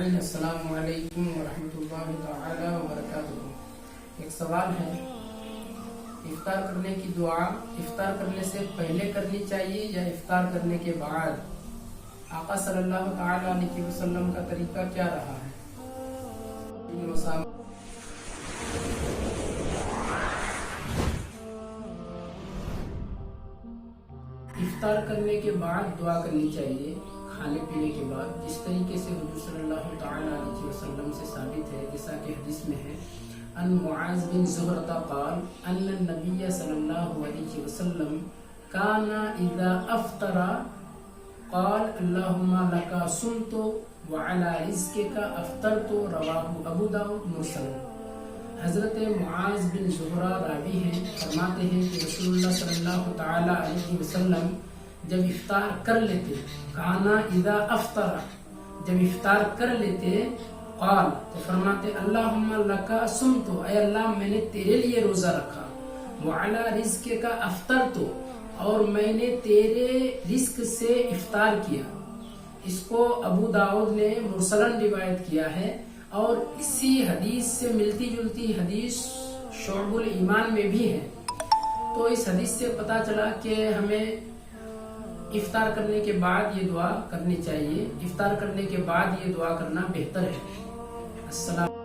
सामीन अस्सलामु अलैकुम वरहमतुल्लाहि तआला वबरकातुहू। एक सवाल है, इफ्तार करने की दुआ इफ्तार करने से पहले करनी चाहिए या इफ्तार करने के बाद? आका सल्लल्लाहु तआला अलैहि वसल्लम का तरीका क्या रहा है? इफ्तार करने के बाद दुआ करनी चाहिए, खाने पीने के बाद, जिस तरीके से हुजूर सल्लल्लाहु तआला अलैहि वसल्लम से साबित है, जैसा कि हदीस में है, अन मुआज़ बिन ज़ुहरता क़ाल अन्न नबिय्य सल्लल्लाहु अलैहि वसल्लम काना इज़ा अफ़तरा क़ाल अल्लाहुम्मा लका सुम्तु व अला रिज़्क़िका अफ़तरतु, रवाहु अबू दाऊद मुरसल। हज़रत मुआज़ बिन ज़ुहरा रावी हैं, फरमाते हैं कि रसूलुल्लाह सल्लल्लाहु तआला अलैहि वसल्लम जब इफ्तार कर लेते, काना इज़ा अफ़तरा, जब इफ्तार कर लेते, क़ाल, तो फरमाते अल्लाहुम्मा लका सुम्तु, ऐ अल्लाह मैंने तेरे लिए रोजा रखा, व अला रिज़्क़िका अफ़तरतु, और मैंने तेरे रिस्क से इफ्तार किया। इसको अबू दाऊद ने मुरसलन रिवायत किया है, और इसी हदीस से मिलती जुलती हदीस शुअबुल ईमान में भी है। तो इस हदीस से पता चला कि हमें इफ्तार करने के बाद ये दुआ करनी चाहिए, इफ्तार करने के बाद ये दुआ करना बेहतर है। अस्सलाम।